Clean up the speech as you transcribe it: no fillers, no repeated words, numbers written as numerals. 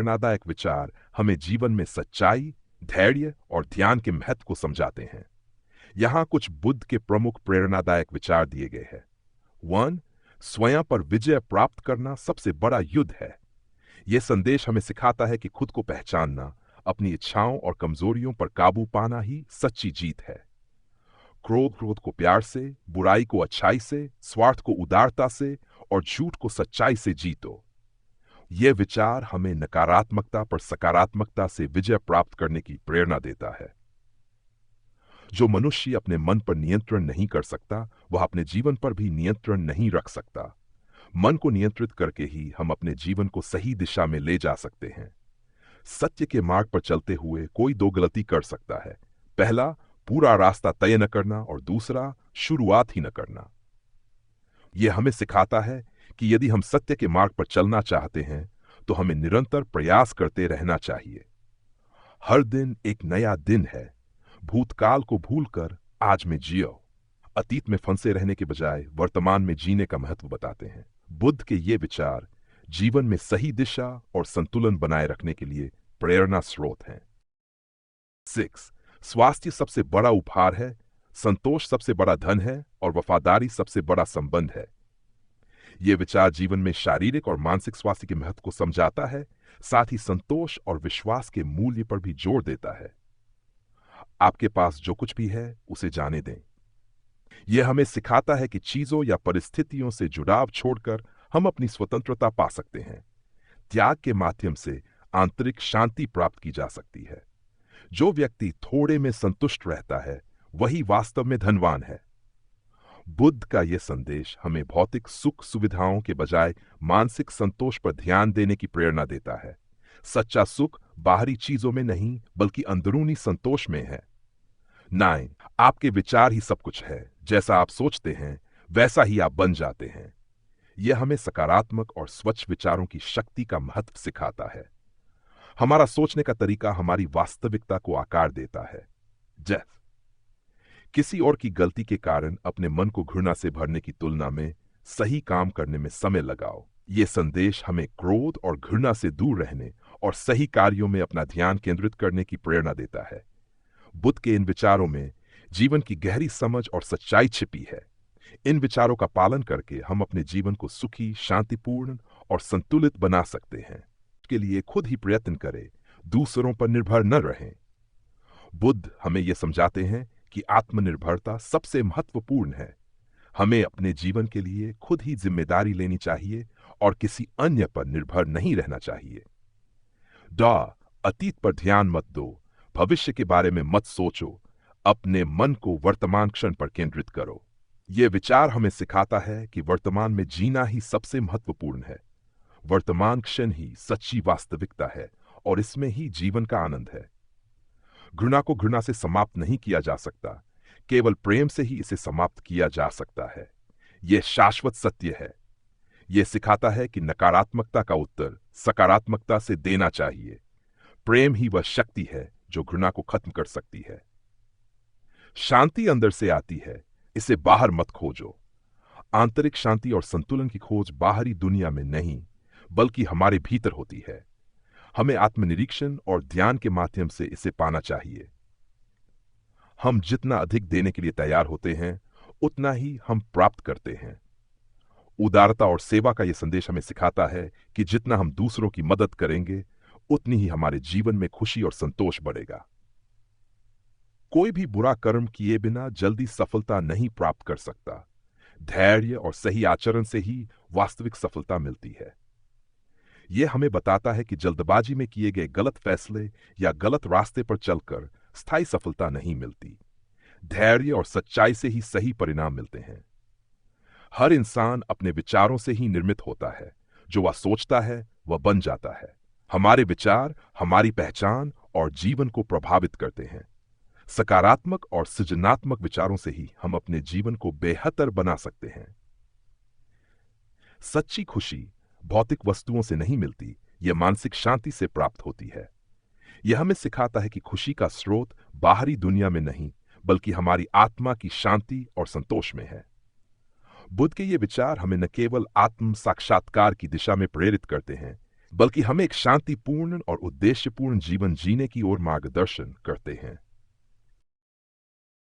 प्रेरणादायक विचार हमें जीवन में सच्चाई, धैर्य और ध्यान के महत्व को समझाते हैं। यहाँ कुछ बुद्ध के प्रमुख प्रेरणादायक विचार दिए गए हैं। 1. स्वयं पर विजय प्राप्त करना सबसे बड़ा युद्ध है। यह संदेश हमें सिखाता है कि खुद को पहचानना, अपनी इच्छाओं और कमजोरियों पर काबू पाना ही सच्ची जीत है। क्रोध को प्यार से, बुराई को अच्छाई से, स्वार्थ को उदारता से और झूठ को सच्चाई से जीतो। यह विचार हमें नकारात्मकता पर सकारात्मकता से विजय प्राप्त करने की प्रेरणा देता है। जो मनुष्य अपने मन पर नियंत्रण नहीं कर सकता, वह अपने जीवन पर भी नियंत्रण नहीं रख सकता। मन को नियंत्रित करके ही हम अपने जीवन को सही दिशा में ले जा सकते हैं। सत्य के मार्ग पर चलते हुए कोई दो गलती कर सकता है। पहला, पूरा रास्ता तय न करना, और दूसरा, शुरुआत ही न करना। यह हमें सिखाता है कि यदि हम सत्य के मार्ग पर चलना चाहते हैं तो हमें निरंतर प्रयास करते रहना चाहिए। हर दिन एक नया दिन है। भूतकाल को भूलकर आज में जियो। अतीत में फंसे रहने के बजाय वर्तमान में जीने का महत्व बताते हैं। बुद्ध के ये विचार जीवन में सही दिशा और संतुलन बनाए रखने के लिए प्रेरणा स्रोत हैं। 6. स्वास्थ्य सबसे बड़ा उपहार है, संतोष सबसे बड़ा धन है और वफादारी सबसे बड़ा संबंध है। यह विचार जीवन में शारीरिक और मानसिक स्वास्थ्य के महत्व को समझाता है, साथ ही संतोष और विश्वास के मूल्य पर भी जोर देता है। आपके पास जो कुछ भी है उसे जाने दें। यह हमें सिखाता है कि चीजों या परिस्थितियों से जुड़ाव छोड़कर हम अपनी स्वतंत्रता पा सकते हैं। त्याग के माध्यम से आंतरिक शांति प्राप्त की जा सकती है। जो व्यक्ति थोड़े में संतुष्ट रहता है वही वास्तव में धनवान है। बुद्ध का यह संदेश हमें भौतिक सुख सुविधाओं के बजाय मानसिक संतोष पर ध्यान देने की प्रेरणा देता है। सच्चा सुख बाहरी चीजों में नहीं बल्कि अंदरूनी संतोष में है। 9. आपके विचार ही सब कुछ है। जैसा आप सोचते हैं वैसा ही आप बन जाते हैं। यह हमें सकारात्मक और स्वच्छ विचारों की शक्ति का महत्व सिखाता है। हमारा सोचने का तरीका हमारी वास्तविकता को आकार देता है। जेफ, किसी और की गलती के कारण अपने मन को घृणा से भरने की तुलना में सही काम करने में समय लगाओ। यह संदेश हमें क्रोध और घृणा से दूर रहने और सही कार्यों में अपना ध्यान केंद्रित करने की प्रेरणा देता है। बुद्ध के इन विचारों में जीवन की गहरी समझ और सच्चाई छिपी है। इन विचारों का पालन करके हम अपने जीवन को सुखी, शांतिपूर्ण और संतुलित बना सकते हैं। इसके लिए खुद ही प्रयत्न करें, दूसरों पर निर्भर न रहें। बुद्ध हमें यह समझाते हैं कि आत्मनिर्भरता सबसे महत्वपूर्ण है। हमें अपने जीवन के लिए खुद ही जिम्मेदारी लेनी चाहिए और किसी अन्य पर निर्भर नहीं रहना चाहिए। अतीत पर ध्यान मत दो, भविष्य के बारे में मत सोचो, अपने मन को वर्तमान क्षण पर केंद्रित करो। यह विचार हमें सिखाता है कि वर्तमान में जीना ही सबसे महत्वपूर्ण है। वर्तमान क्षण ही सच्ची वास्तविकता है और इसमें ही जीवन का आनंद है। घृणा को घृणा से समाप्त नहीं किया जा सकता, केवल प्रेम से ही इसे समाप्त किया जा सकता है। यह शाश्वत सत्य है। यह सिखाता है कि नकारात्मकता का उत्तर सकारात्मकता से देना चाहिए। प्रेम ही वह शक्ति है जो घृणा को खत्म कर सकती है। शांति अंदर से आती है, इसे बाहर मत खोजो। आंतरिक शांति और संतुलन की खोज बाहरी दुनिया में नहीं बल्कि हमारे भीतर होती है। हमें आत्मनिरीक्षण और ध्यान के माध्यम से इसे पाना चाहिए। हम जितना अधिक देने के लिए तैयार होते हैं उतना ही हम प्राप्त करते हैं। उदारता और सेवा का यह संदेश हमें सिखाता है कि जितना हम दूसरों की मदद करेंगे उतनी ही हमारे जीवन में खुशी और संतोष बढ़ेगा। कोई भी बुरा कर्म किए बिना जल्दी सफलता नहीं प्राप्त कर सकता। धैर्य और सही आचरण से ही वास्तविक सफलता मिलती है। यह हमें बताता है कि जल्दबाजी में किए गए गलत फैसले या गलत रास्ते पर चलकर स्थायी सफलता नहीं मिलती। धैर्य और सच्चाई से ही सही परिणाम मिलते हैं। हर इंसान अपने विचारों से ही निर्मित होता है। जो वह सोचता है वह बन जाता है। हमारे विचार हमारी पहचान और जीवन को प्रभावित करते हैं। सकारात्मक और सृजनात्मक विचारों से ही हम अपने जीवन को बेहतर बना सकते हैं। सच्ची खुशी भौतिक वस्तुओं से नहीं मिलती, यह मानसिक शांति से प्राप्त होती है। यह हमें सिखाता है कि खुशी का स्रोत बाहरी दुनिया में नहीं बल्कि हमारी आत्मा की शांति और संतोष में है। बुद्ध के ये विचार हमें न केवल आत्म साक्षात्कार की दिशा में प्रेरित करते हैं, बल्कि हमें एक शांतिपूर्ण और उद्देश्यपूर्ण जीवन जीने की ओर मार्गदर्शन करते हैं।